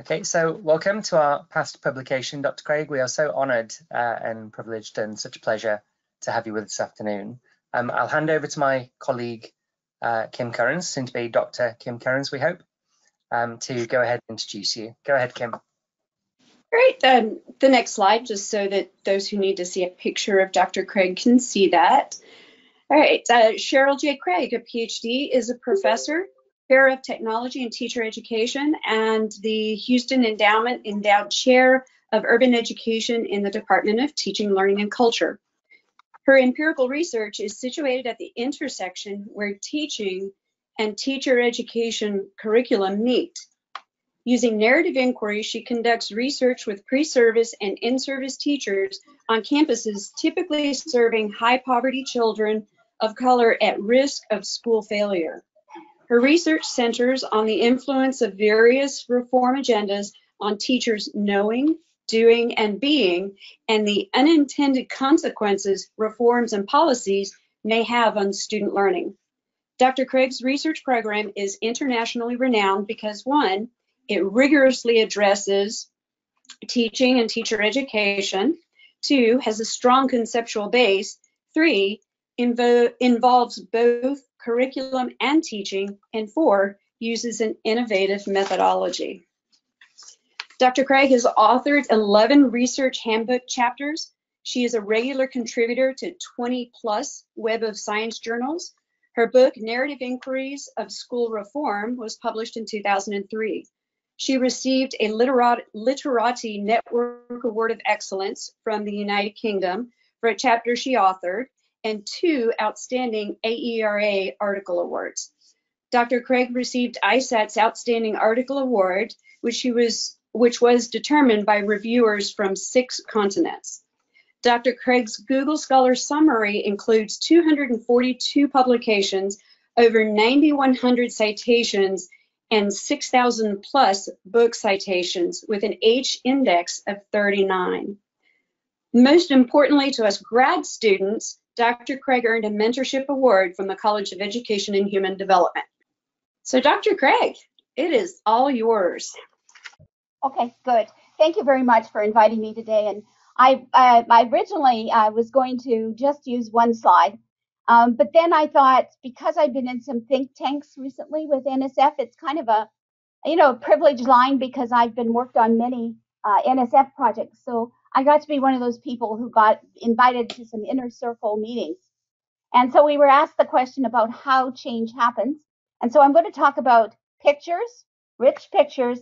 Okay, so welcome to our past publication, Dr. Craig. We are so honoured and privileged and such a pleasure to have you with us this afternoon. I'll hand over to my colleague, Kim Currans, soon to be Dr. Kim Currans, we hope, to go ahead and introduce you. Go ahead, Kim. Great. The next slide, just so that those who need to see a picture of Dr. Craig can see that. All right, Cheryl J. Craig, a PhD, is a professor, chair of technology and teacher education, and the Houston Endowment Endowed Chair of Urban Education in the Department of Teaching, Learning, and Culture. Her empirical research is situated at the intersection where teaching and teacher education curriculum meet. Using narrative inquiry, she conducts research with pre-service and in-service teachers on campuses typically serving high-poverty children of color at risk of school failure. Her research centers on the influence of various reform agendas on teachers knowing, doing, and being, and the unintended consequences reforms and policies may have on student learning. Dr. Craig's research program is internationally renowned because, one, it rigorously addresses teaching and teacher education. Two, has a strong conceptual base. Three, involves both curriculum and teaching. And four, uses an innovative methodology. Dr. Craig has authored 11 research handbook chapters. She is a regular contributor to 20+ Web of Science journals. Her book, Narrative Inquiries of School Reform, was published in 2003. She received a Literati Network Award of Excellence from the United Kingdom for a chapter she authored, and 2 outstanding AERA article awards. Dr. Craig received ISAT's Outstanding Article Award, which was determined by reviewers from 6 continents. Dr. Craig's Google Scholar summary includes 242 publications, over 9,100 citations, and 6,000+ book citations with an H index of 39. Most importantly to us grad students, Dr. Craig earned a mentorship award from the College of Education and Human Development. So Dr. Craig, it is all yours. Okay, good. Thank you very much for inviting me today. And I originally was going to just use one slide, but then I thought, because I've been in some think tanks recently with NSF, it's kind of a, a privileged line because I've been worked on many NSF projects. So I got to be one of those people who got invited to some inner circle meetings. And so we were asked the question about how change happens. And so I'm going to talk about pictures, rich pictures,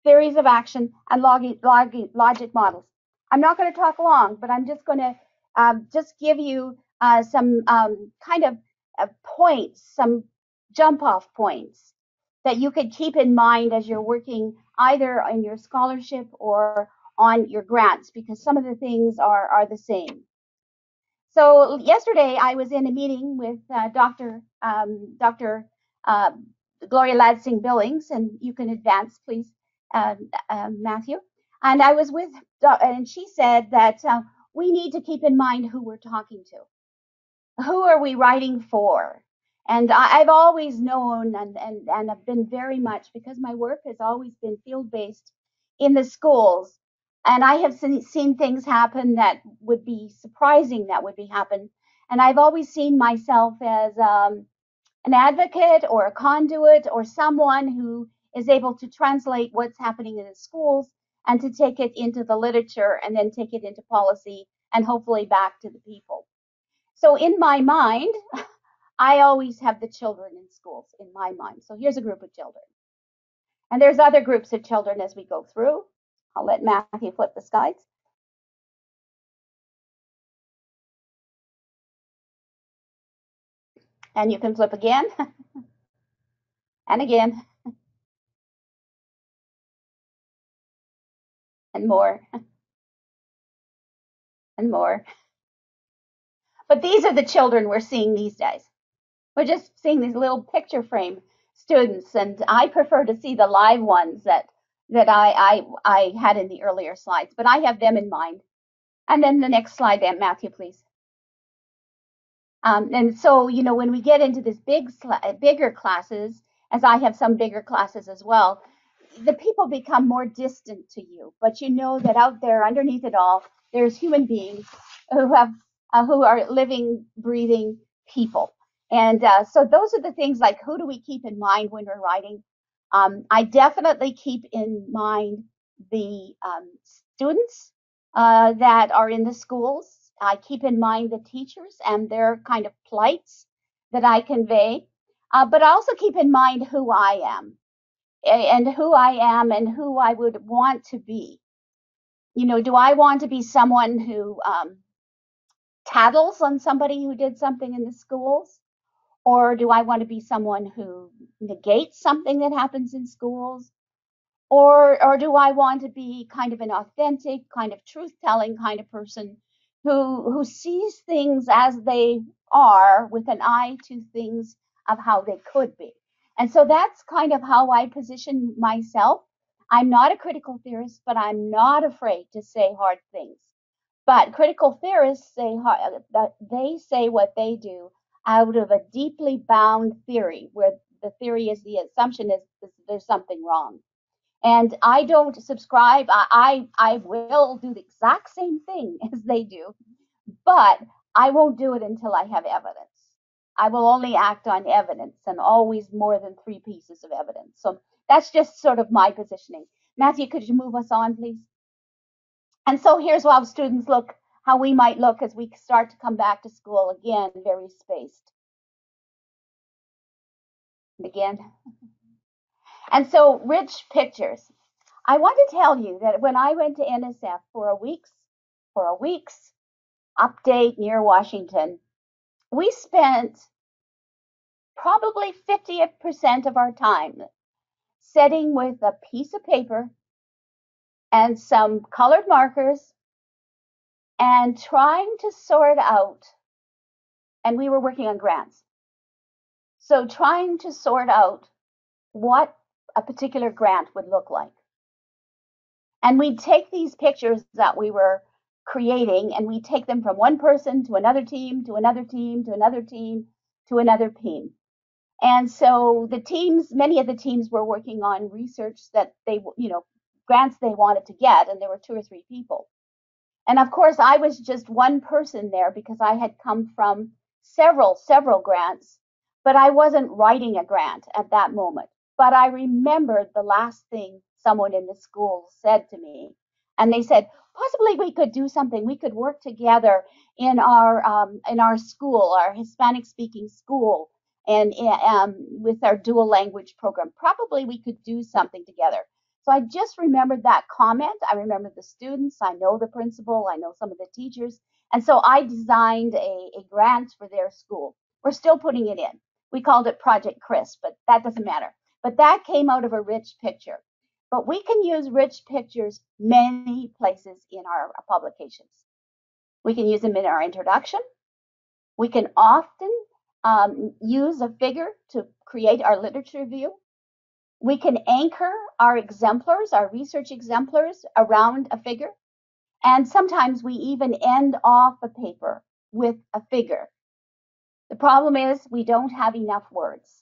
theories of action, and logic models. I'm not going to talk long, but I'm just going to just give you some kind of points, some jump-off points that you could keep in mind as you're working either on your scholarship or on your grants, because some of the things are the same. So yesterday I was in a meeting with Dr. Gloria Ladsing Billings, and you can advance, please, Matthew. And I was with, and she said that we need to keep in mind who we're talking to. Who are we writing for? And I've always known and have been very much, because my work has always been field-based in the schools. And I have seen things happen that would be surprising that would happen. And I've always seen myself as an advocate or a conduit or someone who is able to translate what's happening in the schools and to take it into the literature and then take it into policy and hopefully back to the people. So in my mind, I always have the children in schools in my mind. So here's a group of children. And there's other groups of children as we go through. I'll let Matthew flip the slides. And you can flip again and again and more and more. But these are the children we're seeing these days. We're just seeing these little picture frame students, and I prefer to see the live ones that I had in the earlier slides, but I have them in mind. And then the next slide, Matthew, please. And so, when we get into this bigger classes, as I have some bigger classes as well, the people become more distant to you, but you know that out there underneath it all, there's human beings who have who are living, breathing people. And so those are the things like, who do we keep in mind when we're writing? I definitely keep in mind the students that are in the schools. I keep in mind the teachers and their kind of plights that I convey. But I also keep in mind who I am and who I am and who I would want to be. You know, do I want to be someone who tattles on somebody who did something in the schools? Or do I want to be someone who negates something that happens in schools? Or do I want to be kind of an authentic, kind of truth-telling kind of person who sees things as they are with an eye to things of how they could be? And so that's kind of how I position myself. I'm not a critical theorist, but I'm not afraid to say hard things. But critical theorists say that they say what they do out of a deeply bound theory, where the theory is the assumption is there's something wrong. And I don't subscribe. I will do the exact same thing as they do, but I won't do it until I have evidence. I will only act on evidence, and always more than 3 pieces of evidence. So that's just sort of my positioning. Matthew, could you move us on, please? And so here's how students look, how we might look as we start to come back to school again, very spaced. Again. And so rich pictures. I want to tell you that when I went to NSF for a week's update near Washington, we spent probably 50% of our time sitting with a piece of paper and some colored markers and trying to sort out, and we were working on grants. So trying to sort out what a particular grant would look like. And we'd take these pictures that we were creating and we'd take them from one person to another team, to another team, to another team, to another team. And so the teams, many of the teams were working on research that they, grants they wanted to get, and there were 2 or 3 people. And of course, I was just one person there because I had come from several grants, but I wasn't writing a grant at that moment. But I remembered the last thing someone in the school said to me. And they said, possibly we could do something. We could work together in our school, our Hispanic speaking school, and with our dual language program. Probably we could do something together. So I just remembered that comment. I remember the students. I know the principal. I know some of the teachers. And so I designed a grant for their school. We're still putting it in. We called it Project Chris, but that doesn't matter. But that came out of a rich picture. But we can use rich pictures many places in our publications. We can use them in our introduction. We can often use a figure to create our literature review. We can anchor our exemplars, our research exemplars, around a figure. And sometimes we even end off a paper with a figure. The problem is we don't have enough words.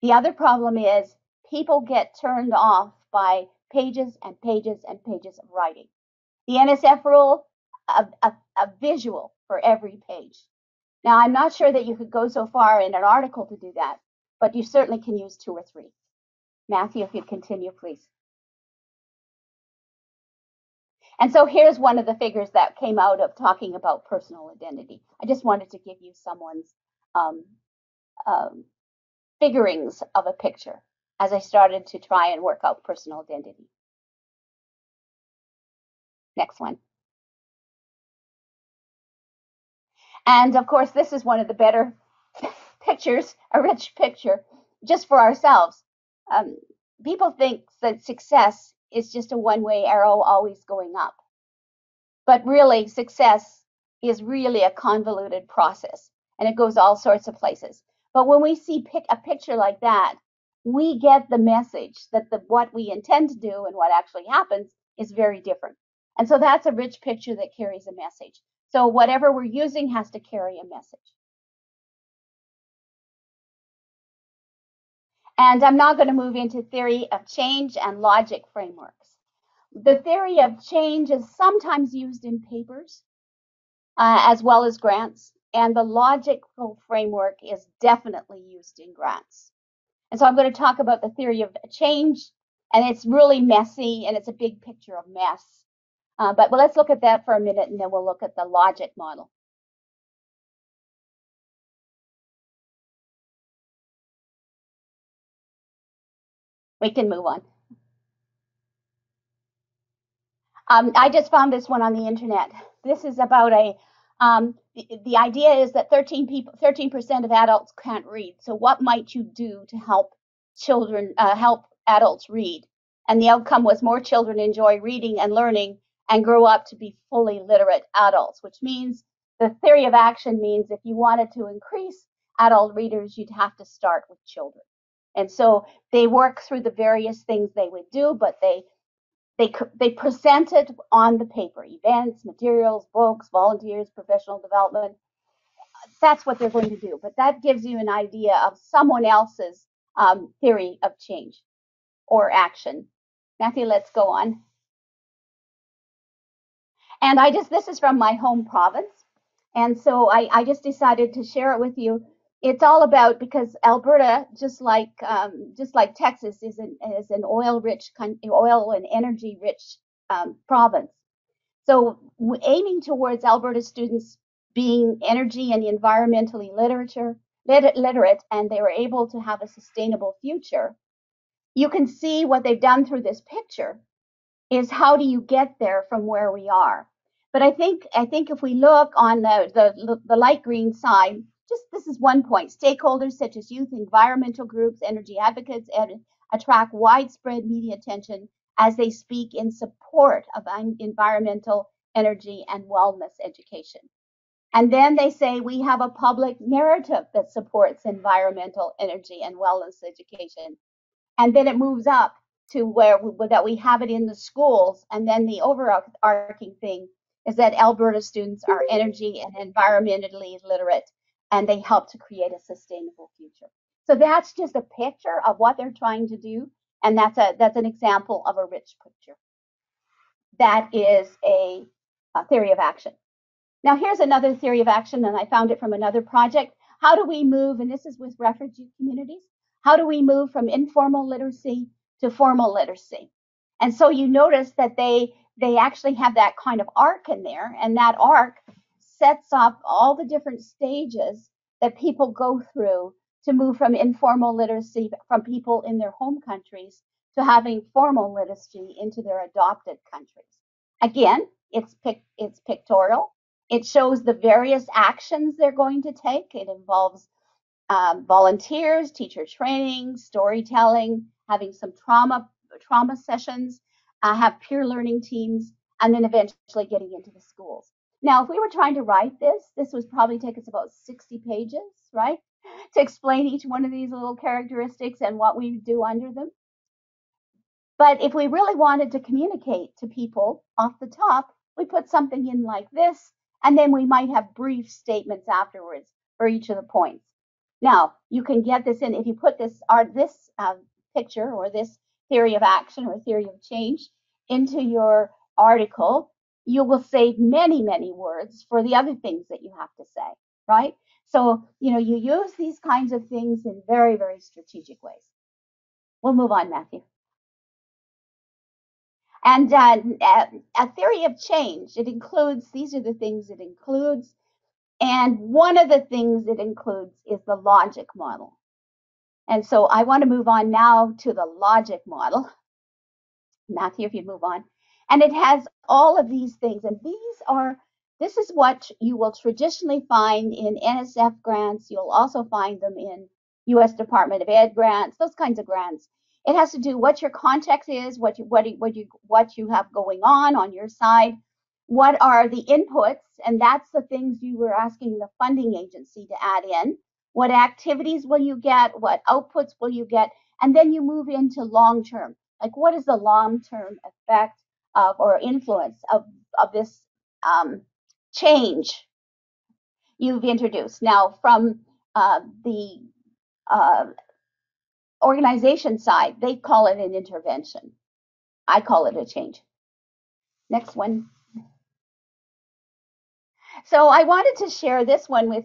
The other problem is people get turned off by pages and pages and pages of writing. The NSF rule, a visual for every page. Now, I'm not sure that you could go so far in an article to do that, but you certainly can use 2 or 3. Matthew, if you'd continue, please. And so here's one of the figures that came out of talking about personal identity. I just wanted to give you someone's figurings of a picture as I started to try and work out personal identity. Next one. And of course, this is one of the better pictures, a rich picture, just for ourselves. People think that success is just a one-way arrow always going up. But really, success is really a convoluted process, and it goes all sorts of places. But when we see a picture like that, we get the message that what we intend to do and what actually happens is very different. And so that's a rich picture that carries a message. So whatever we're using has to carry a message. And I'm now going to move into theory of change and logic frameworks. The theory of change is sometimes used in papers as well as grants, and the logical framework is definitely used in grants. And so I'm going to talk about the theory of change, and it's really messy, and it's a big picture of mess. But let's look at that for a minute, and then we'll look at the logic model. We can move on. I just found this one on the internet. This is about the idea is that 13% of adults can't read. So what might you do to help help adults read? And the outcome was more children enjoy reading and learning and grow up to be fully literate adults, which means the theory of action means if you wanted to increase adult readers, you'd have to start with children. And so they work through the various things they would do, but they presented on the paper, events, materials, books, volunteers, professional development. That's what they're going to do. But that gives you an idea of someone else's theory of change or action. Matthew, let's go on. And this is from my home province. And so I just decided to share it with you. It's all about, because Alberta, just like Texas, is an oil and energy rich province. So aiming towards Alberta students being energy and environmentally literate, and they were able to have a sustainable future, you can see what they've done through this picture is how do you get there from where we are. But I think if we look on the light green side, just this is one point. Stakeholders such as youth, environmental groups, energy advocates, and attract widespread media attention as they speak in support of environmental, energy, and wellness education. And then they say we have a public narrative that supports environmental, energy, and wellness education. And then it moves up to where that we have it in the schools. And then the overarching thing is that Alberta students are energy and environmentally literate, and they help to create a sustainable future. So that's just a picture of what they're trying to do, and that's an example of a rich picture. That is a theory of action. Now here's another theory of action, and I found it from another project. How do we move, and this is with refugee communities, how do we move from informal literacy to formal literacy? And so you notice that they actually have that kind of arc in there, and that arc sets up all the different stages that people go through to move from informal literacy from people in their home countries to having formal literacy into their adopted countries. Again, it's pictorial. It shows the various actions they're going to take. It involves volunteers, teacher training, storytelling, having some trauma sessions, have peer learning teams, and then eventually getting into the schools. Now, if we were trying to write this would probably take us about 60 pages, right? To explain each one of these little characteristics and what we do under them. But if we really wanted to communicate to people off the top, we put something in like this, and then we might have brief statements afterwards for each of the points. Now, you can get this in if you put this picture or this theory of action or theory of change into your article, you will save many, many words for the other things that you have to say, right? So, you use these kinds of things in very, very strategic ways. We'll move on, Matthew. And a theory of change, it includes, these are the things it includes. And one of the things it includes is the logic model. And so I want to move on now to the logic model. Matthew, if you move on. And it has all of these things. And this is what you will traditionally find in NSF grants. You'll also find them in US Department of Ed grants, those kinds of grants. It has to do what your context is, what you have going on your side, what are the inputs, and that's the things you were asking the funding agency to add in. What activities will you get? What outputs will you get? And then you move into long term. Like, what is the long-term effect of or influence of this change you've introduced? Now, from the organization side, they call it an intervention. I call it a change. Next one. So I wanted to share this one with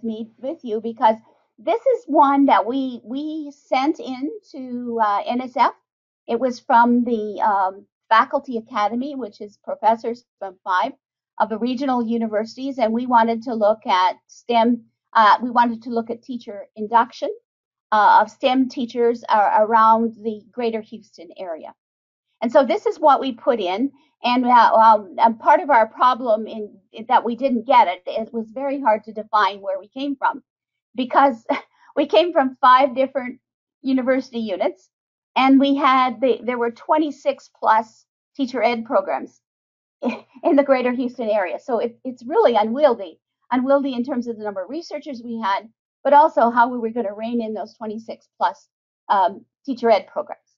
you because this is one that we sent in to NSF. It was from the Faculty Academy, which is professors from 5 of the regional universities, and we wanted to look at STEM. We wanted to look at teacher induction of STEM teachers around the greater Houston area. And so this is what we put in. And part of our problem in that we didn't get it, it was very hard to define where we came from, because we came from 5 different university units, and there were 26 plus teacher ed programs in the greater Houston area. So it's really unwieldy in terms of the number of researchers we had, but also how we were going to rein in those 26 plus teacher ed programs.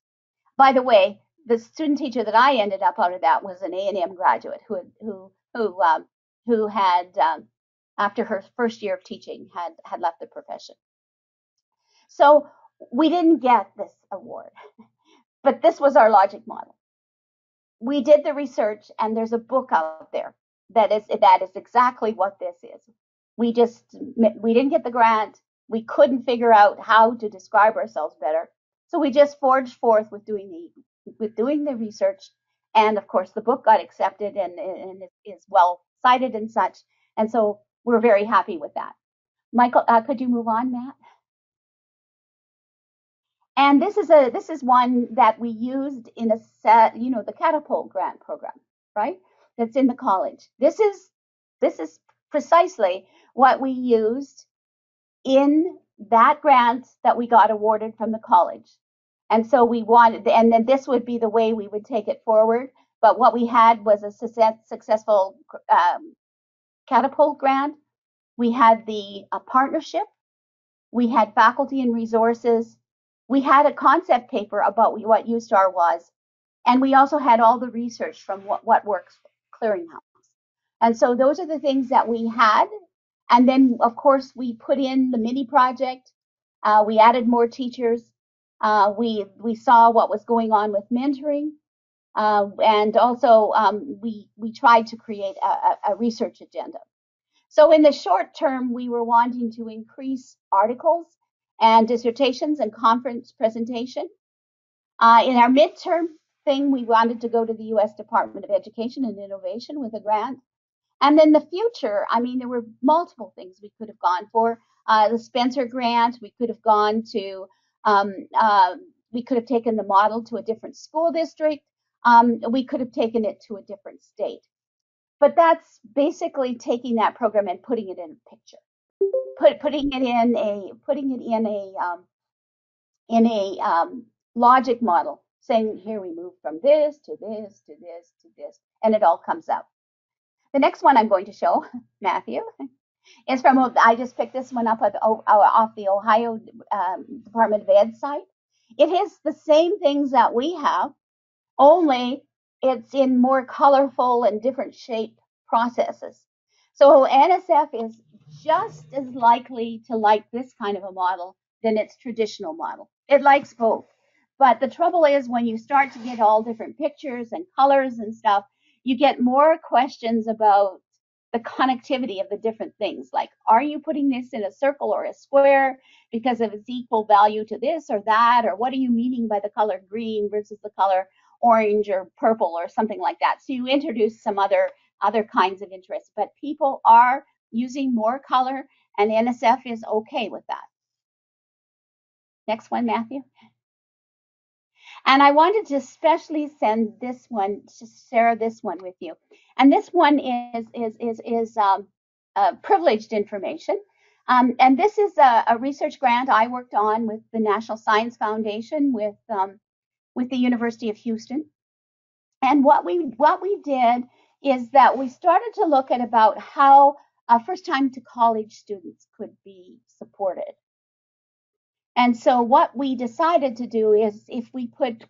By the way, the student teacher that I ended up out of that was an A&M graduate who had after her first year of teaching had left the profession. So we didn't get this award, but this was our logic model. We did the research, and there's a book out there that is exactly what this is. We didn't get the grant. We couldn't figure out how to describe ourselves better, so we just forged forth with doing the research, and of course the book got accepted and is well cited and such, and so we're very happy with that. Michael, could you move on, Matt? And this is one that we used in the Catapult grant program, right? That's in the college. This is precisely what we used in that grant that we got awarded from the college. And so we wanted, and then this would be the way we would take it forward. But what we had was a successful Catapult grant. We had a partnership. We had faculty and resources. We had a concept paper about what U-Star was. And we also had all the research from What Works Clearinghouse. And so those are the things that we had. And then, of course, we put in the mini project. We added more teachers. We saw what was going on with mentoring, and also we tried to create a research agenda. So in the short term, we were wanting to increase articles and dissertations and conference presentation. In our midterm thing, we wanted to go to the U.S. Department of Education and Innovation with a grant. And then the future, I mean, there were multiple things we could have gone for. The Spencer grant, we could have gone to, we could have taken the model to a different school district. We could have taken it to a different state. But that's basically taking that program and putting it in a picture, putting it in a logic model, saying here we move from this to this to this to this, and it all comes out. The next one I'm going to show, Matthew, is from, I just picked this one up off the Ohio Department of Ed site. It is the same things that we have, only it's in more colorful and different shape processes. So NSF is just as likely to like this kind of a model than its traditional model. It likes both. But the trouble is when you start to get all different pictures and colors and stuff, you get more questions about the connectivity of the different things. Like, are you putting this in a circle or a square because of its equal value to this or that? Or what are you meaning by the color green versus the color orange or purple or something like that? So you introduce some other kinds of interests. But people are using more color, and NSF is okay with that. Next one, Matthew. And I wanted to especially send this one, to share this one with you. And this one is privileged information. And this is a research grant I worked on with the National Science Foundation with the University of Houston. And what we did is that we started to look at about how first time to college students could be supported. And so what we decided to do is if we put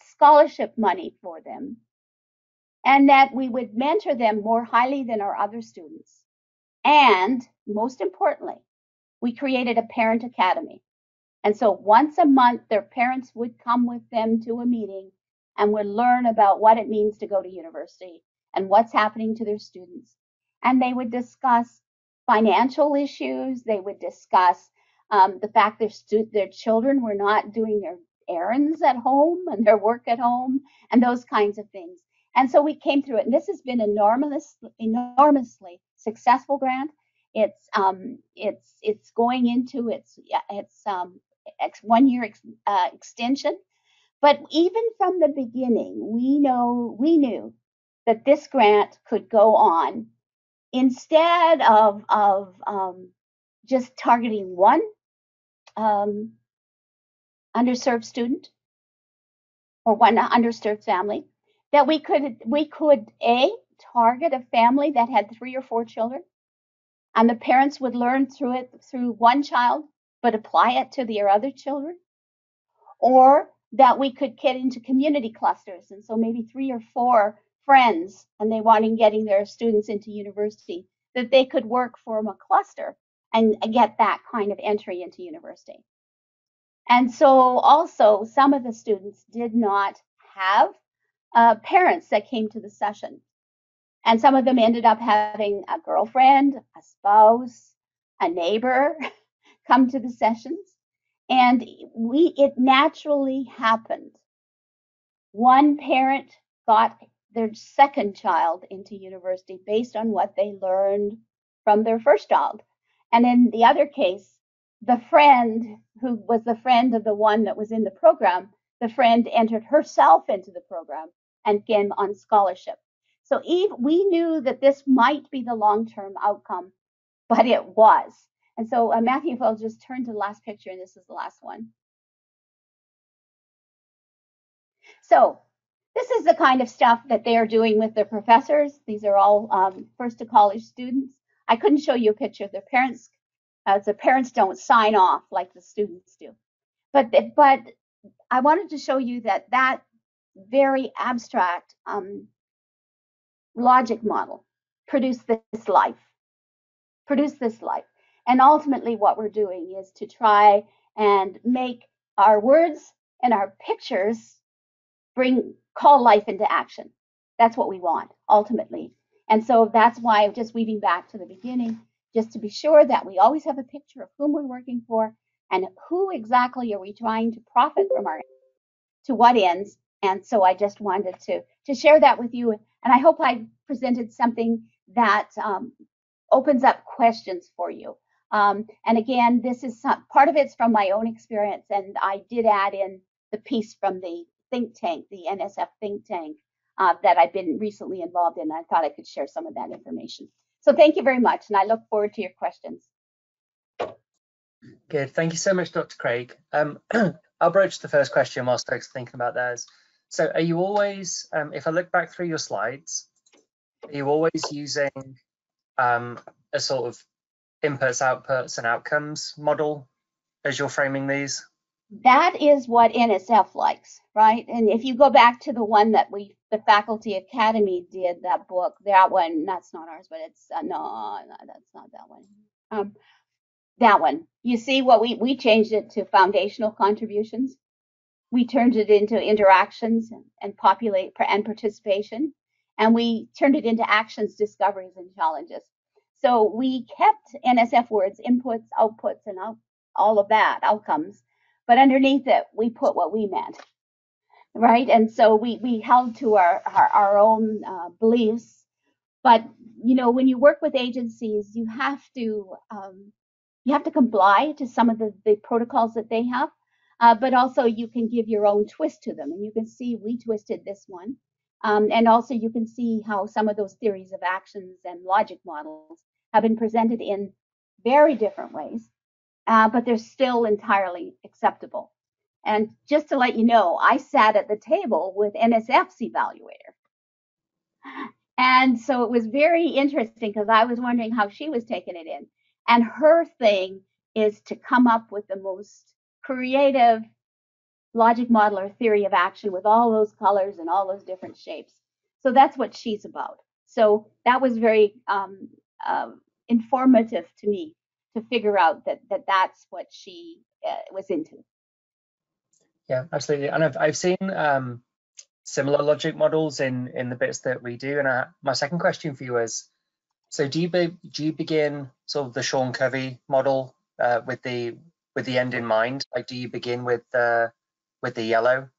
scholarship money for them, and that we would mentor them more highly than our other students. And most importantly, we created a parent academy. And so once a month, their parents would come with them to a meeting and would learn about what it means to go to university and what's happening to their students. And they would discuss financial issues. They would discuss the fact their children were not doing their errands at home and their work at home and those kinds of things. And so we came through it. And this has been enormously successful grant. It's going into its 1 year extension. But even from the beginning, we knew that this grant could go on instead of just targeting one underserved student or one underserved family, that we could target a family that had 3 or 4 children, and the parents would learn through one child, but apply it to their other children, or that we could get into community clusters, and so maybe 3 or 4 friends, and they wanted getting their students into university, that they could work from a cluster and get that kind of entry into university. And so also some of the students did not have parents that came to the session. And some of them ended up having a girlfriend, a spouse, a neighbor come to the sessions. And it naturally happened. One parent got their second child into university based on what they learned from their first child. And in the other case, the friend who was the friend of the one that was in the program, the friend entered herself into the program and came on scholarship. So we knew that this might be the long-term outcome, but it was. And so Matthew, if I'll just turn to the last picture, and this is the last one. So this is the kind of stuff that they are doing with their professors. These are all first to college students. I couldn't show you a picture of their parents, as the parents don't sign off like the students do. But I wanted to show you that very abstract logic model produced this life. And ultimately what we're doing is to try and make our words and our pictures call life into action. That's what we want, ultimately. And so that's why, just weaving back to the beginning, just to be sure that we always have a picture of whom we're working for and who exactly are we trying to profit from to what ends. And so I just wanted to share that with you. And I hope I presented something that opens up questions for you. And again, this is part of it's from my own experience, and I did add in the piece from the think tank, the NSF think tank, that I've been recently involved in. I thought I could share some of that information. So thank you very much, and I look forward to your questions. Good. Thank you so much, Dr. Craig. I'll broach the first question whilst folks are thinking about theirs. So are you always, if I look back through your slides, are you always using a sort of inputs, outputs, and outcomes model as you're framing these? That is what NSF likes, right? And if you go back to the one that the Faculty Academy did, that book, that one, that's not ours, but it's, no, that's not that one. That one, you see what we changed it to foundational contributions. We turned it into interactions and participation, and we turned it into actions, discoveries, and challenges. So we kept NSF words, inputs, outputs, and all of that, outcomes, but underneath it, we put what we meant, right? And so we held to our own beliefs. But when you work with agencies, you have to comply to some of the protocols that they have, but also you can give your own twist to them. And you can see we twisted this one. And also you can see how some of those theories of actions and logic models have been presented in very different ways, but they're still entirely acceptable. And just to let you know, I sat at the table with NSF's evaluator. And so it was very interesting because I was wondering how she was taking it in. And her thing is to come up with the most creative logic model or theory of action with all those colors and all those different shapes. So that's what she's about. So that was very informative to me to figure out that that's what she was into. Yeah, absolutely. And I've seen similar logic models in the bits that we do. And my second question for you is, so do you begin sort of the Sean Covey model with the end in mind? Like, do you begin with the yellow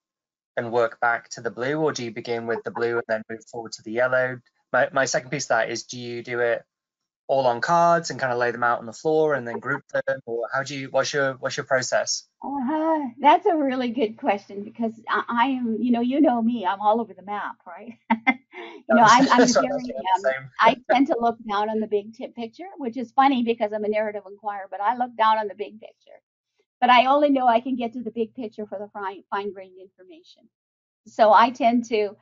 and work back to the blue, or do you begin with the blue and then move forward to the yellow? My second piece of that is, do you do it all on cards and kind of lay them out on the floor and then group them, or what's your process? That's a really good question, because I am, you know me, I'm all over the map, right? I'm very, I tend to look down on the big picture, which is funny because I'm a narrative inquirer, but I look down on the big picture. But I only know I can get to the big picture for the fine-grained information. So I tend to,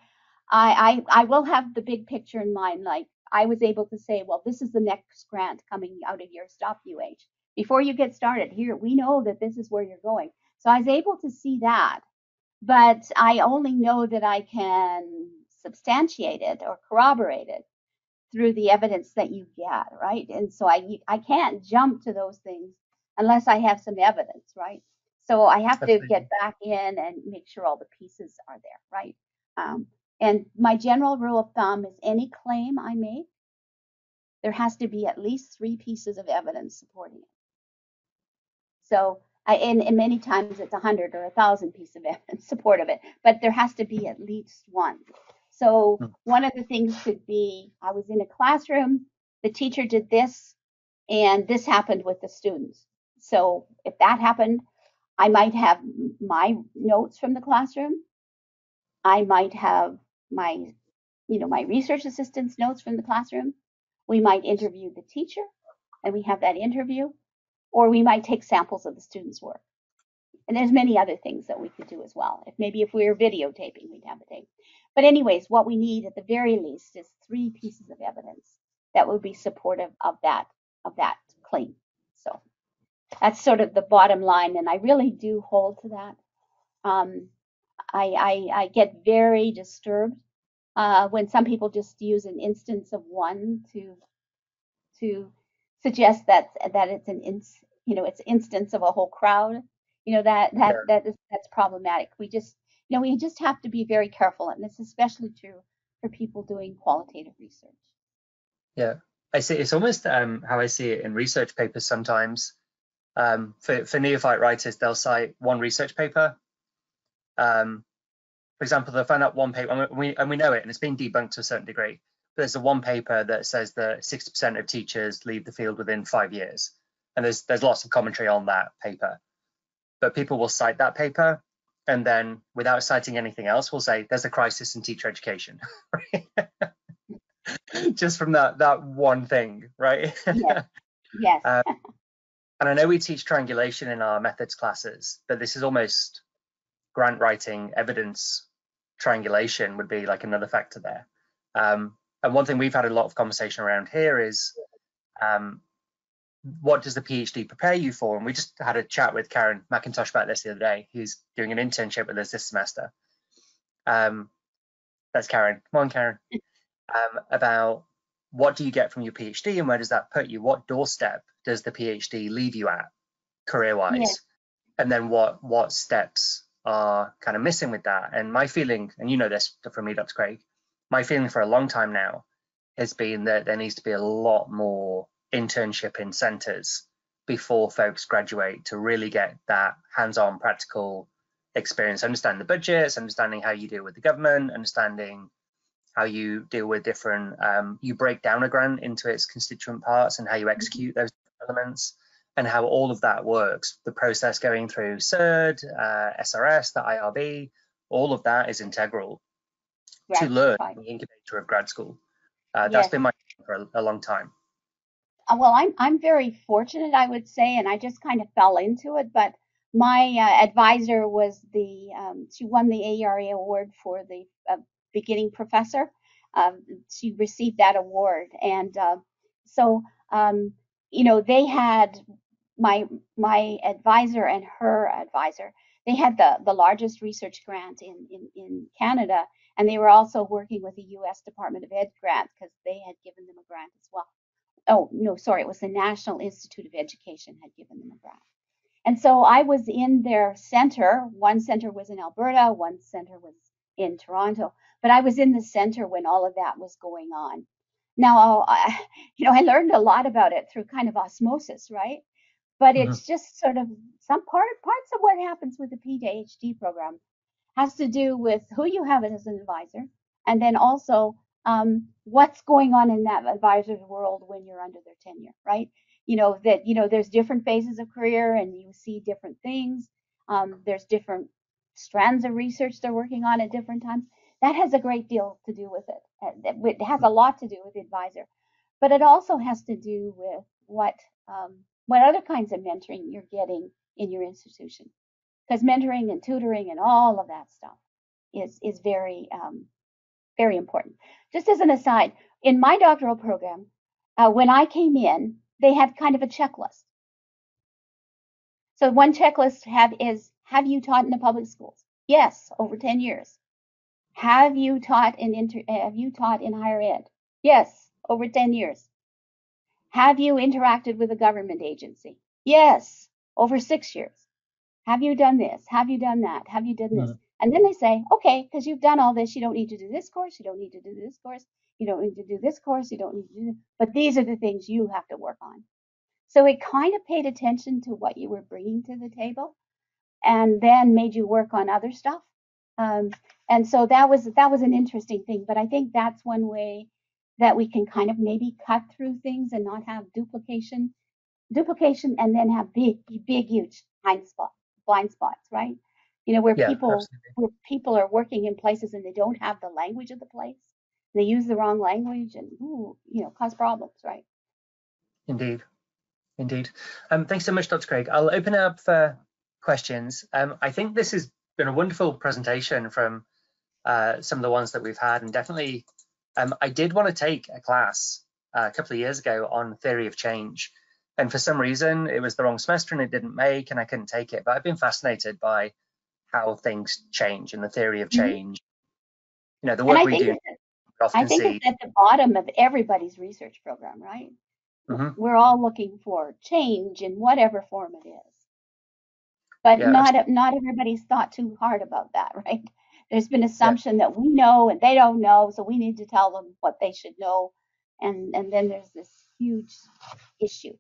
I will have the big picture in mind. Like, I was able to say, well, this is the next grant coming out of your stop UH. Before you get started here, we know that this is where you're going. So I was able to see that, but I only know that I can substantiate it or corroborate it through the evidence that you get, right? And so I can't jump to those things unless I have some evidence, right? So I have to get back in and make sure all the pieces are there, right? And my general rule of thumb is, any claim I make, there has to be at least 3 pieces of evidence supporting it. So and many times it's 100 or 1,000 pieces of evidence support of it, but there has to be at least one. So one of the things could be, I was in a classroom, the teacher did this, and this happened with the students. So if that happened, I might have my notes from the classroom. I might have my research assistant's notes from the classroom. We might interview the teacher, and we have that interview, or we might take samples of the students' work. And there's many other things that we could do as well. If we were videotaping, we'd have the tape. But anyways, what we need at the very least is 3 pieces of evidence that would be supportive of that claim. So that's sort of the bottom line, and I really do hold to that. I get very disturbed when some people just use an instance of one to suggest that it's it's instance of a whole crowd. That's problematic. We just have to be very careful, and this is especially true for people doing qualitative research. Yeah, I see. It's almost how I see it in research papers sometimes. For neophyte writers, they'll cite one research paper. For example, they'll find out one paper, and we know it, and it's been debunked to a certain degree. But there's the one paper that says that 60% of teachers leave the field within 5 years, and there's lots of commentary on that paper. But people will cite that paper, and then without citing anything else, will say there's a crisis in teacher education, just from that one thing, right? Yes. And I know we teach triangulation in our methods classes, but this is almost grant writing evidence triangulation would be like another factor there. And one thing we've had a lot of conversation around here is what does the PhD prepare you for? And we just had a chat with Karen McIntosh about this the other day, who's doing an internship with us this semester. That's Karen. Come on, Karen. About what do you get from your PhD and where does that put you? What doorstep does the PhD leave you at career-wise? Yeah. And then what steps are kind of missing with that? And my feeling, and you know this from me, Dr. Craig, my feeling for a long time now has been that there needs to be a lot more internship in centres before folks graduate to really get that hands-on practical experience, understanding the budgets, understanding how you deal with the government, understanding how you deal with different, you break down a grant into its constituent parts and how you execute those elements and how all of that works. The process going through CERD, SRS, the IRB, all of that is integral to learn in the incubator of grad school. That's been my for a long time. Well, I'm very fortunate, I would say, and I just kind of fell into it. But my advisor was she won the AERA award for the beginning professor. She received that award, and so they had my advisor and her advisor. They had the largest research grant in Canada, and they were also working with the U.S. Department of Ed grant because they had given them a grant as well. Oh, no, sorry, it was the National Institute of Education had given them a grant. And so I was in their center. One center was in Alberta, one center was in Toronto, but I was in the center when all of that was going on. Now, I learned a lot about it through kind of osmosis, right? But Mhm. it's just sort of some parts of what happens with the PhD program has to do with who you have as an advisor, and then also what's going on in that advisor's world when you're under their tenure, right? There's different phases of career, and you see different things. There's different strands of research they're working on at different times. That has a great deal to do with it. It has a lot to do with the advisor, but it also has to do with what other kinds of mentoring you're getting in your institution, because mentoring and tutoring and all of that stuff is very very important. Just as an aside, in my doctoral program, when I came in, they had kind of a checklist. So one checklist is have you taught in the public schools? Yes, over 10 years. Have you taught in higher ed? Yes, over 10 years. Have you interacted with a government agency? Yes, over 6 years. Have you done this? Have you done that? Have you done this? Mhm. And then they say, okay, because you've done all this, you don't need to do this course, you don't need to do this course, you don't need to do this course, you don't need to do this, but these are the things you have to work on. So it kind of paid attention to what you were bringing to the table, and then made you work on other stuff. And so that was an interesting thing. But I think that's one way that we can kind of maybe cut through things and not have duplication, and then have big, huge blind spots, right? Where Yeah, people absolutely. are working in places and they don't have the language of the place. They use the wrong language and cause problems, right? Indeed. Indeed. Thanks so much, Dr. Craig. I'll open it up for questions. I think this has been a wonderful presentation from some of the ones that we've had, and definitely I did want to take a class a couple of years ago on theory of change, and for some reason it was the wrong semester and it didn't make, and I couldn't take it. But I've been fascinated by how things change and the theory of Mm-hmm. change. The And work we do, we often see. it's at the bottom of everybody's research program, right? Mm-hmm. We're all looking for change in whatever form it is. But Yeah, not everybody's thought too hard about that, right? There's been assumption that we know and they don't know, so we need to tell them what they should know, and then there's this huge issue,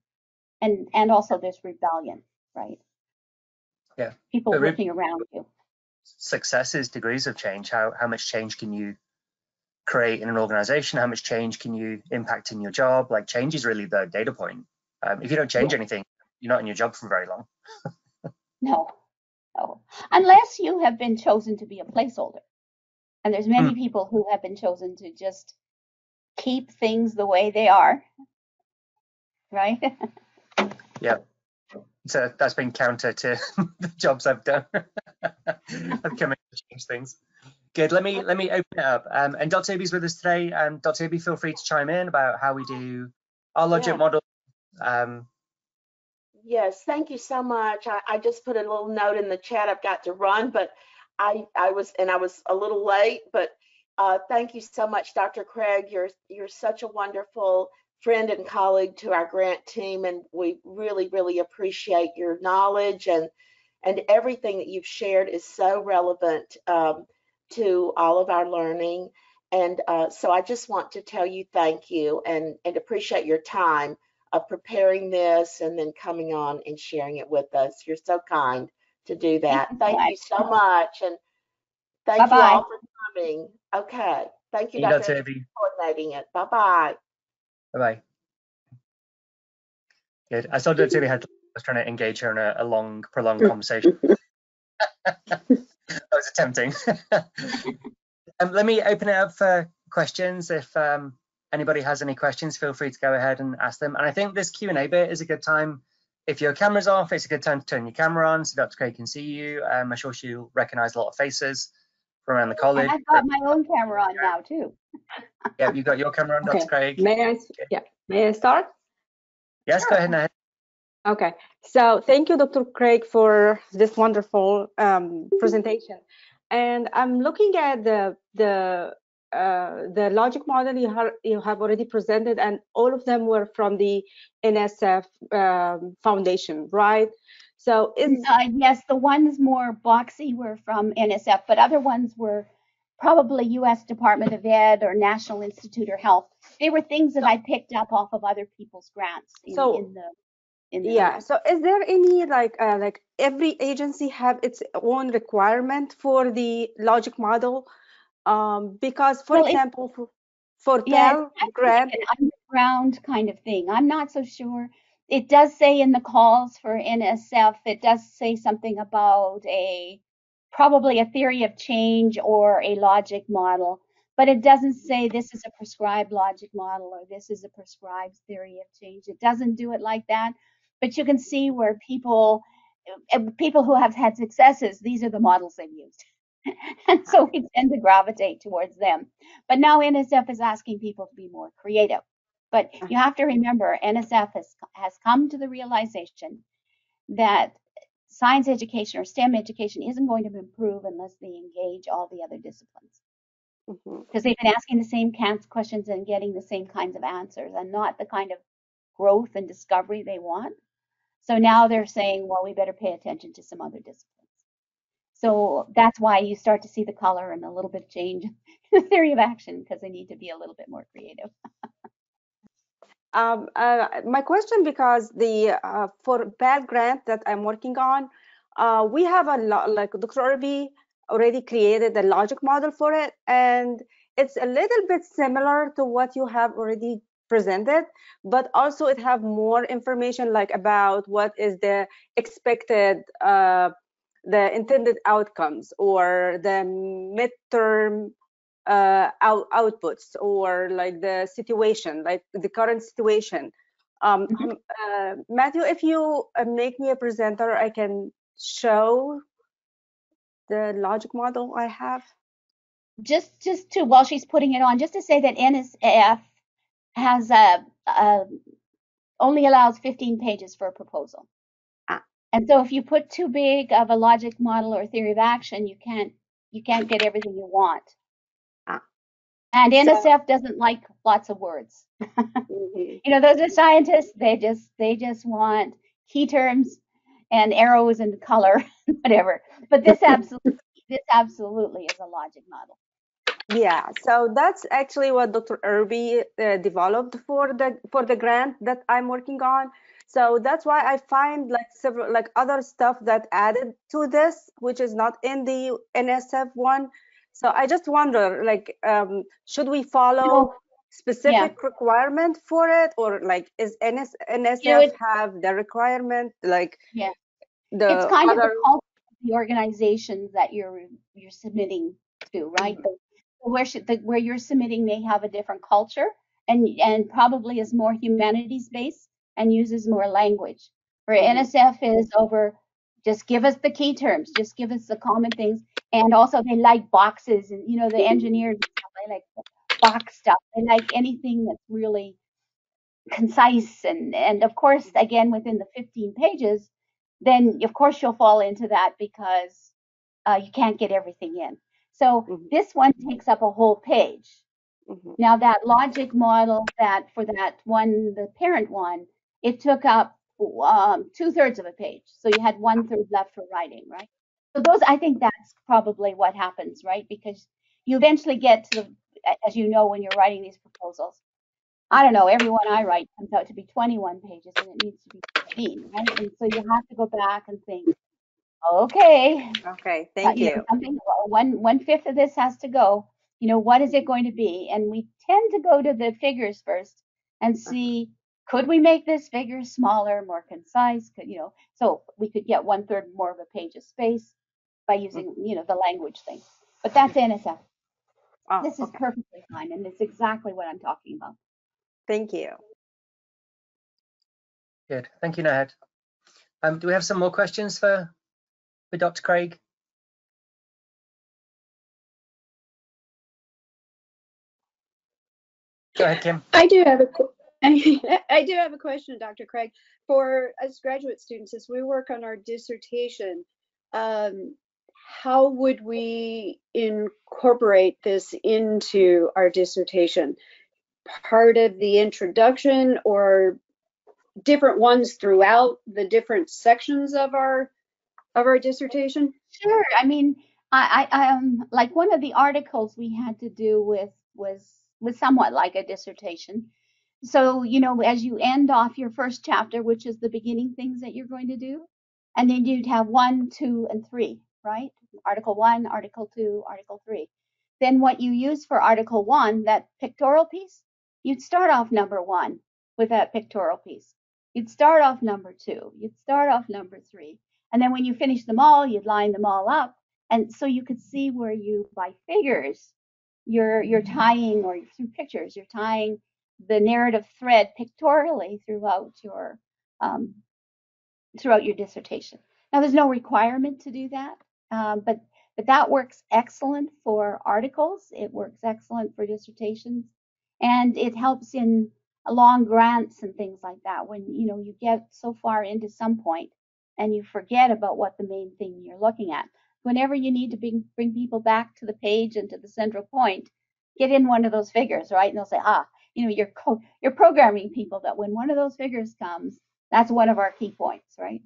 and also there's rebellion, right? yeah. People But working around you. success is degrees of change. How much change can you create in an organization? How much change can you impact in your job? Like, change is really the data point. If you don't change anything, you're not in your job for very long. No, unless you have been chosen to be a placeholder, and there's many people who have been chosen to just keep things the way they are, right? Yeah. So that's been counter to the jobs I've done. I've come in to change things. Good. Let me open it up. And Dr. Obi's with us today. Dr. Obi, feel free to chime in about how we do our logic model. Yes, thank you so much. I just put a little note in the chat. I've got to run, but I was a little late, but thank you so much, Dr. Craig. You're such a wonderful friend and colleague to our grant team, and we really, really appreciate your knowledge, and everything that you've shared is so relevant to all of our learning. And so I just want to tell you thank you and appreciate your time of preparing this and then coming on and sharing it with us. You're so kind to do that. Thank you so much. And thank you all for coming. Okay. Thank you, Dr. Obi, for coordinating it. Bye-bye. Bye-bye. Good. I saw Dr. Obi was trying to engage her in a long, prolonged conversation. That was attempting. Let me open it up for questions. If anybody has any questions, feel free to go ahead and ask them. And I think this Q&A bit is a good time. If your camera's off, it's a good time to turn your camera on so Dr. Craig can see you. I'm sure she'll recognize a lot of faces from around the college. And I've got my own camera on now too. Yeah, you've got your camera on, Okay. Dr. Craig. May I start? Yes, sure. Go ahead now. Okay, so thank you, Dr. Craig, for this wonderful presentation. And I'm looking at the logic model you have already presented, and all of them were from the NSF Foundation, right? So is Yes, the ones more boxy were from NSF, but other ones were probably U.S. Department of Ed or National Institute of Health. They were things that I picked up off of other people's grants so in the yeah. So is there any like every agency have its own requirement for the logic model? Because for Well, example, for yeah, it's Pell kind of Grant, like an underground kind of thing. I'm not so sure. It does say in the calls for NSF, it does say something about probably a theory of change or a logic model, but it doesn't say this is a prescribed logic model or this is a prescribed theory of change. It doesn't do it like that. But you can see where people who have had successes, these are the models they've used. And so we tend to gravitate towards them. But now NSF is asking people to be more creative. But you have to remember, NSF has come to the realization that science education or STEM education isn't going to improve unless they engage all the other disciplines. Because they've been asking the same questions and getting the same kinds of answers and not the kind of growth and discovery they want. So now they're saying, well, we better pay attention to some other disciplines. So that's why you start to see the color and a little bit of change in the theory of action, because they need to be a little bit more creative. My question, because the for Pell Grant that I'm working on, we have a lot, like Dr. Irby already created a logic model for it, and it's a little bit similar to what you have already presented, but also it have more information like about what is the expected the intended outcomes or the midterm outputs or like the situation, like the current situation. Matthew, if you make me a presenter, I can show the logic model I have. Just to, while she's putting it on, just to say that NSF has only allows 15 pages for a proposal. And so if you put too big of a logic model or theory of action, you can't get everything you want. And NSF doesn't like lots of words. You know, those are scientists. They just want key terms and arrows and color, whatever. But this absolutely is a logic model. Yeah, so that's actually what Dr. Irby developed for the grant that I'm working on. So that's why I find like several like other stuff that added to this, which is not in the NSF one. So I just wonder, like, should we follow specific requirement for it, or like is NSF have the requirement like the it's kind other... of the culture of the organizations that you're submitting to, right? Where you're submitting may have a different culture and probably is more humanities based and uses more language. Where NSF is over, just give us the key terms, just give us the common things, and also they like boxes, and you know the engineers, they like box stuff. They like anything that's really concise, and of course, again, within the 15 pages, then of course you'll fall into that because you can't get everything in. So this one takes up a whole page. Now that logic model that for that one, the parent one, it took up 2/3 of a page. So you had 1/3 left for writing, right? So those, I think that's probably what happens, right? Because you eventually get to the, as you know, when you're writing these proposals, I don't know, every one I write comes out to be 21 pages and it needs to be 15, right? And so you have to go back and think, okay, thank you. Something, 1/5 of this has to go. You know, what is it going to be? And we tend to go to the figures first and see, could we make this figure smaller, more concise? Could, you know, so we could get 1/3 more of a page of space by using, you know, the language thing. But that's NSF. This is perfectly fine, and it's exactly what I'm talking about. Thank you. Good. Thank you, Nahed. Do we have some more questions for Dr. Craig? Go ahead, Kim. I do have a question, Dr. Craig. For us graduate students, as we work on our dissertation, how would we incorporate this into our dissertation? Part of the introduction, or different ones throughout the different sections of our dissertation? Sure. I mean, like one of the articles we had to do with was somewhat like a dissertation. So, as you end off your first chapter, which is the beginning things that you're going to do, and then you'd have 1, 2, and 3, right? Article 1, Article 2, Article 3. Then what you use for Article 1, that pictorial piece, you'd start off number 1 with that pictorial piece. You'd start off number 2. You'd start off number 3. And then when you finish them all, you'd line them all up. And so you could see where you, by figures, you're tying, or through pictures, you're tying the narrative thread pictorially um, throughout your dissertation. Now, there's no requirement to do that, but that works excellent for articles. It works excellent for dissertations, and it helps in long grants and things like that. When you get so far into some point and you forget about what the main thing you're looking at. Whenever you need to bring people back to the page and to the central point, get in one of those figures, right? And they'll say, you're programming people that when one of those figures comes, that's one of our key points, right?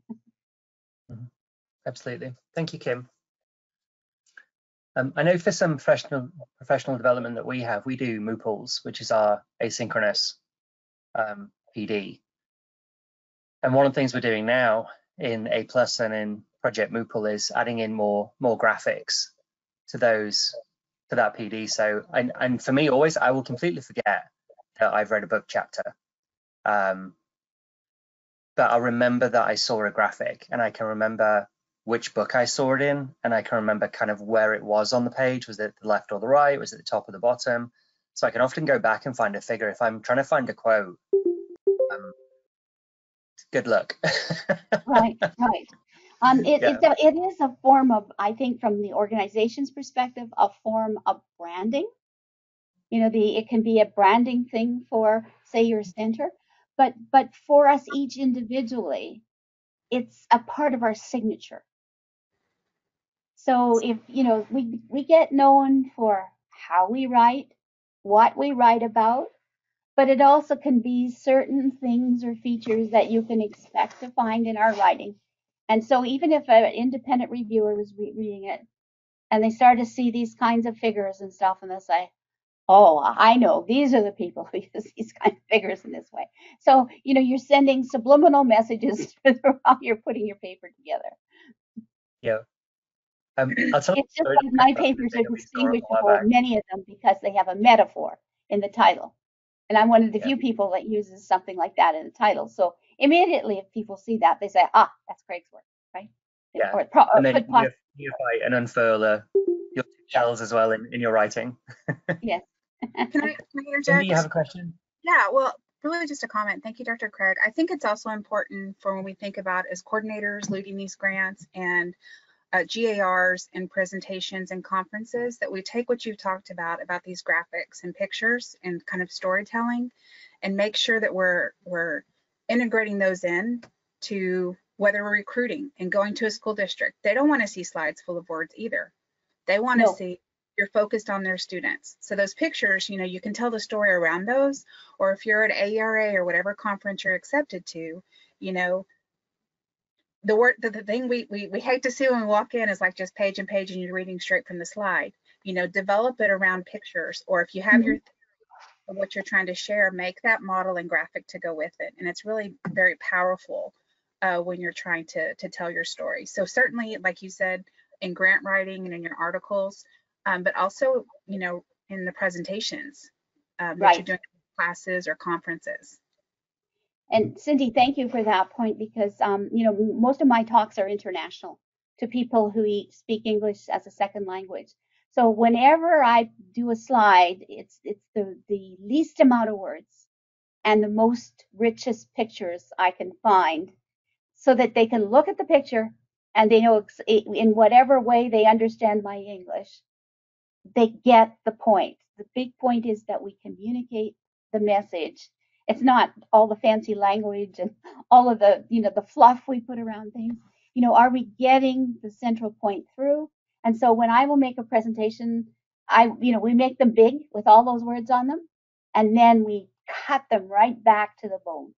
Mm-hmm. Absolutely. Thank you, Kim. I know for some professional development that we have, we do Mooples, which is our asynchronous PD. And one of the things we're doing now in A+ and in Project Moople is adding in more graphics to that PD. So, and for me, always, I will completely forget that I've read a book chapter. But I'll remember that I saw a graphic, and I can remember which book I saw it in, and I can remember kind of where it was on the page. Was it the left or the right? Was it the top or the bottom? So I can often go back and find a figure. If I'm trying to find a quote, good luck. Right. It is a form of, I think, from the organization's perspective, a form of branding. It can be a branding thing for, say, your center, but for us each individually, it's a part of our signature. So if we get known for how we write, what we write about, but it also can be certain things or features that you can expect to find in our writing. And so even if an independent reviewer was reading it and they start to see these kinds of figures and stuff, and they'll say, oh, I know, these are the people who use these kind of figures in this way. So, you're sending subliminal messages while you're putting your paper together. Yeah. It's just like my papers are distinguishable, many of them, because they have a metaphor in the title. And I'm one of the few people that uses something like that in the title. So immediately, if people see that, they say, that's Craig's work, right? Yeah. And then neophyte and unfurler your shells as well in your writing. Yes. Can I interject? Cindy, you have a question? Yeah, well, really just a comment. Thank you, Dr. Craig. I think it's also important for when we think about as coordinators leading these grants and GARs and presentations and conferences, that we take what you've talked about these graphics and pictures and kind of storytelling, and make sure that we're integrating those in to whether we're recruiting and going to a school district. They don't want to see slides full of words either. They want to see you're focused on their students. So those pictures, you can tell the story around those, or if you're at AERA or whatever conference you're accepted to, the thing we hate to see when we walk in is like just page and page and you're reading straight from the slide. Develop it around pictures, or if you have your what you're trying to share, make that model and graphic to go with it. And it's really very powerful when you're trying to tell your story. So certainly, like you said, in grant writing and in your articles, but also, in the presentations that you're doing in classes or conferences. And Cindy, thank you for that point, because most of my talks are international to people who speak English as a second language. So whenever I do a slide, it's the least amount of words and the most richest pictures I can find, so that they can look at the picture and they know in whatever way they understand my English, they get the point. The big point is that we communicate the message. It's not all the fancy language and all of the, the fluff we put around things. Are we getting the central point through? And so when I will make a presentation, we make them big with all those words on them, and then we cut them right back to the bone.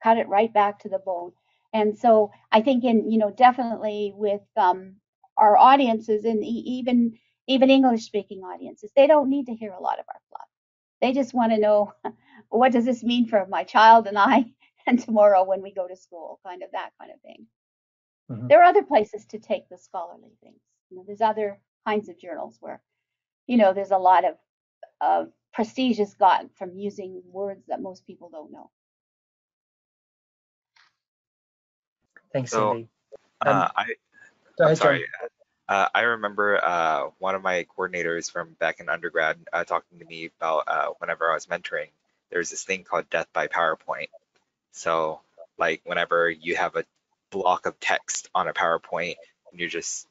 cut it right back to the bone. And so I think definitely with our audiences and even English speaking audiences, they don't need to hear a lot of our fluff. They just want to know, what does this mean for my child and I and tomorrow when we go to school, kind of that kind of thing. Mm-hmm. There are other places to take the scholarly things. There's other kinds of journals where, there's a lot of prestige is gotten from using words that most people don't know. Thanks, So, Cindy. Go I'm ahead, sorry. John. I remember one of my coordinators from back in undergrad talking to me about whenever I was mentoring, there's this thing called death by PowerPoint. So, like, whenever you have a block of text on a PowerPoint, and you're just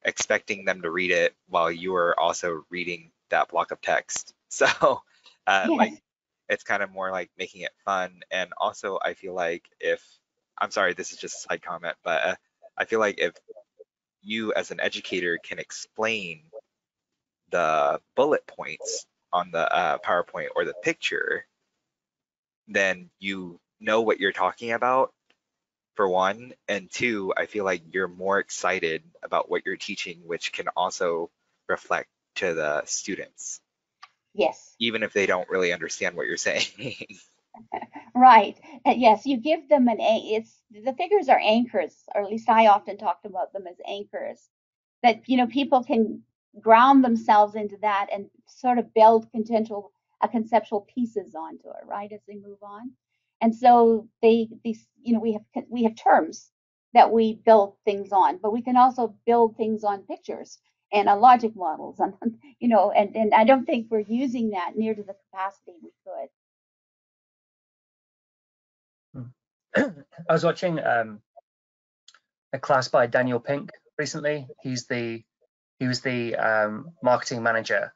expecting them to read it while you are also reading that block of text. So, Yes. like, it's kind of more like making it fun. And also, I feel like I'm sorry, this is just a side comment, but I feel like if you as an educator can explain the bullet points on the PowerPoint or the picture, then you know what you're talking about, for one, and two, I feel like you're more excited about what you're teaching, which can also reflect to the students, Yes. even if they don't really understand what you're saying. Right. Yes, you give them it's the figures are anchors, or at least I often talked about them as anchors, that people can ground themselves into that and sort of build conceptual pieces onto it, right, as they move on. And so we have terms that we build things on, but we can also build things on pictures and on logic models, and and I don't think we're using that near to the capacity we could. I was watching a class by Daniel Pink recently. He was the marketing manager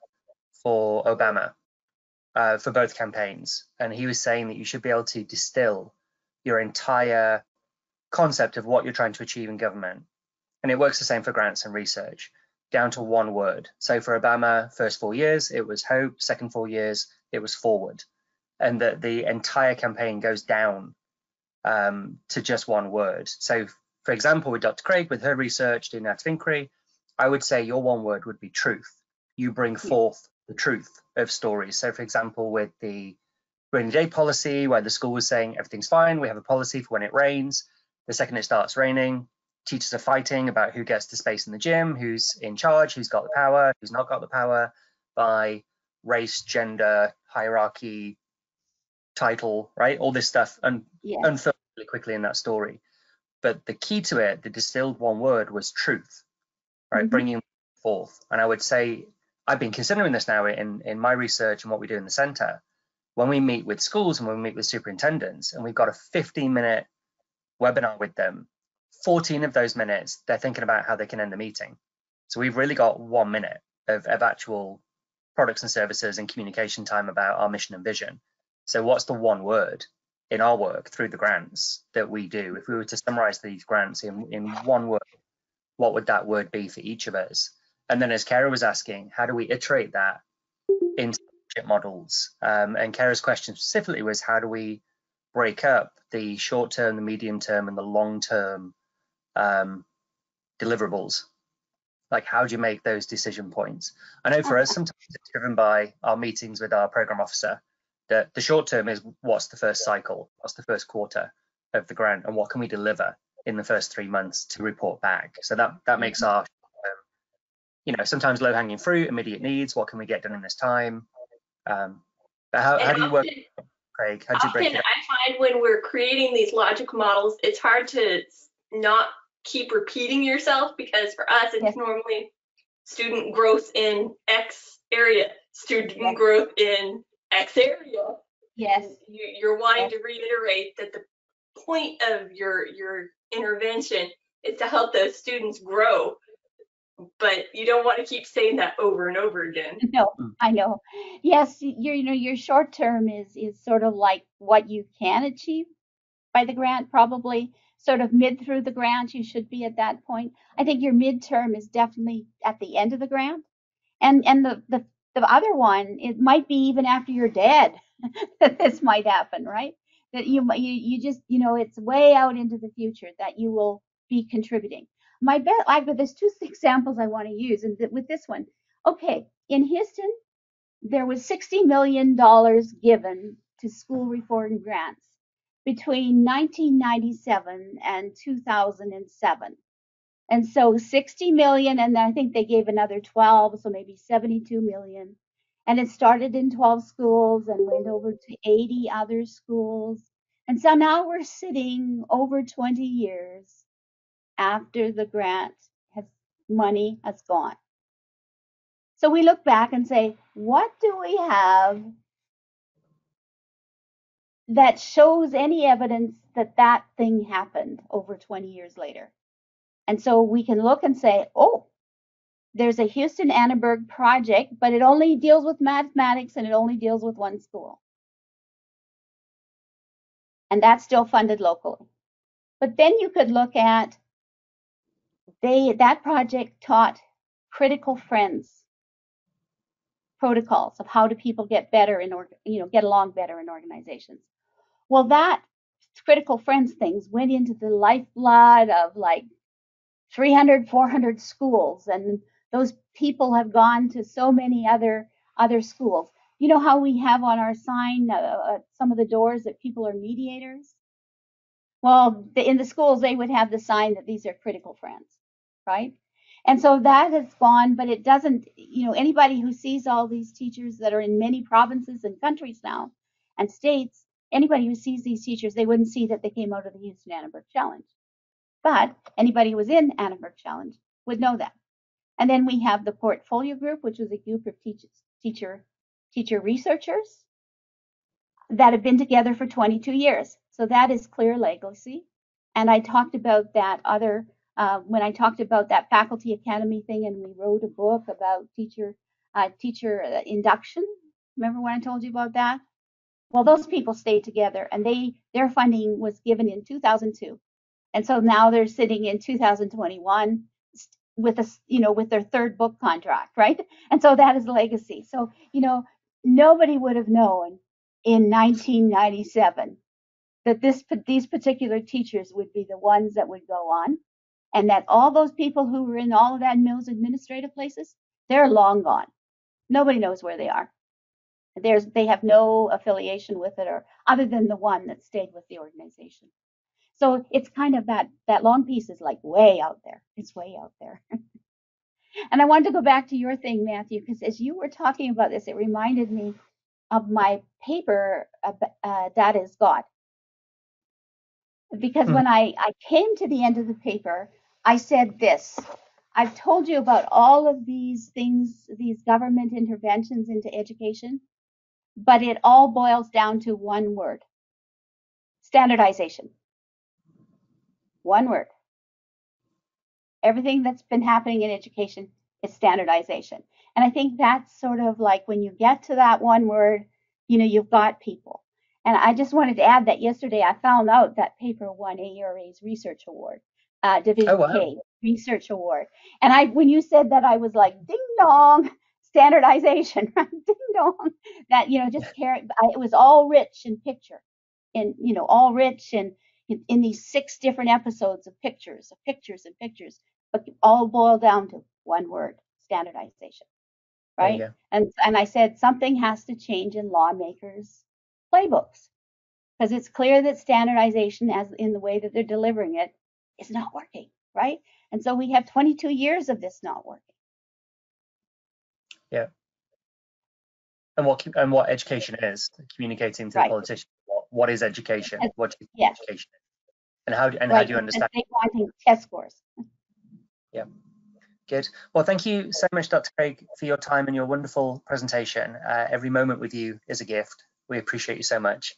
for Obama for both campaigns, and he was saying that you should be able to distill your entire concept of what you're trying to achieve in government, and it works the same for grants and research, down to one word. So for Obama, first 4 years it was hope, second 4 years it was forward, and that the entire campaign goes down to just one word. So for example, with Dr. Craig, with her research doing that inquiry, I would say your one word would be truth. You bring forth the truth of stories. So for example, with the rainy day policy, where the school was saying everything's fine, we have a policy for when it rains. The second it starts raining, teachers are fighting about who gets the space in the gym, who's in charge, who's got the power, who's not got the power, by race, gender, hierarchy, title, right? All this stuff unfurled really quickly in that story. But the key to it, the distilled one word, was truth, right? Mm-hmm. Bringing forth. And I would say, I've been considering this now in my research and what we do in the center. When we meet with schools and when we meet with superintendents, and we've got a 15-minute webinar with them, 14 of those minutes, they're thinking about how they can end the meeting. So we've really got 1 minute of actual products and services and communication time about our mission and vision. So what's the one word in our work through the grants that we do? If we were to summarize these grants in one word, what would that word be for each of us? And then as Kara was asking, how do we iterate that into models? And Kara's question specifically was, how do we break up the short term, the medium term, and the long term deliverables? Like, how do you make those decision points? I know for us, sometimes it's driven by our meetings with our program officer. That the short term is, what's the first cycle, what's the first quarter of the grant, and what can we deliver in the first 3 months to report back? So that makes our sometimes low hanging fruit, immediate needs. What can we get done in this time? How do you work, Craig? How do you break it up? I find when we're creating these logic models, it's hard to not keep repeating yourself, because for us, it's normally student growth in X area, student growth in X area. Yes. You're wanting to reiterate that the point of your intervention is to help those students grow, but you don't want to keep saying that over and over again. No, I know. Yes, your short term is sort of like what you can achieve by the grant, probably sort of mid through the grant, you should be at that point. I think your midterm is definitely at the end of the grant. And the other one, it might be even after you're dead that this might happen, right? that you just, it's way out into the future that you will be contributing. There's two examples I want to use, and with this one, okay, in Houston, there was $60 million given to school reform grants between 1997 and 2007. And so 60 million, and then I think they gave another 12, so maybe 72 million. And it started in 12 schools and went over to 80 other schools. And so now we're sitting over 20 years after the money has gone. So we look back and say, what do we have that shows any evidence that that thing happened over 20 years later? And so we can look and say, oh, there's a Houston Annenberg project, but it only deals with mathematics and it only deals with one school. And that's still funded locally. But then you could look at, that project taught critical friends protocols of how do people get better get along better in organizations. Well, that critical friends things went into the lifeblood of like 300, 400 schools, and those people have gone to so many other schools. You know how we have on our sign some of the doors that people are mediators? Well, in the schools, they would have the sign that these are critical friends, right? And so that has gone, but it doesn't, anybody who sees all these teachers that are in many provinces and countries now and states, anybody who sees these teachers, they wouldn't see that they came out of the Houston Annenberg Challenge. But anybody who was in Annenberg Challenge would know that. And then we have the portfolio group, which was a group of teacher researchers that have been together for 22 years. So that is clear legacy. And I talked about that when I talked about that faculty academy thing, and we wrote a book about teacher induction. Remember when I told you about that? Well, those people stayed together, and their funding was given in 2002. And so now they're sitting in 2021 with their third book contract, right? And so that is legacy. So, nobody would have known in 1997 that these particular teachers would be the ones that would go on, and that all those people who were in all of that Mills administrative places, they're long gone. Nobody knows where they are. They have no affiliation with it, or other than the one that stayed with the organization. So it's kind of that long piece is like way out there. It's way out there. And I wanted to go back to your thing, Matthew, because as you were talking about this, it reminded me of my paper, That is God. Because when I came to the end of the paper, I said this: I've told you about all of these things, these government interventions into education, but it all boils down to one word: standardization. One word. Everything that's been happening in education is standardization. And I think that's sort of like when you get to that one word, you've got people. And I just wanted to add that yesterday I found out that paper won ARA's Research Award, Division K Research Award. And when you said that, I was like, ding dong, standardization, right? Ding dong. That, it was all rich in picture, and, all rich in these 6 different episodes of pictures, but all boil down to one word: standardization, right? And I said something has to change in lawmakers' playbooks, because it's clear that standardization, as in the way that they're delivering it, is not working, right? And so we have 22 years of this not working. Yeah. And what education is, communicating to the politicians what is education, what is education, and how do you understand? They wanting test scores. Yeah. Good. Well, thank you so much, Dr. Craig, for your time and your wonderful presentation. Every moment with you is a gift. We appreciate you so much.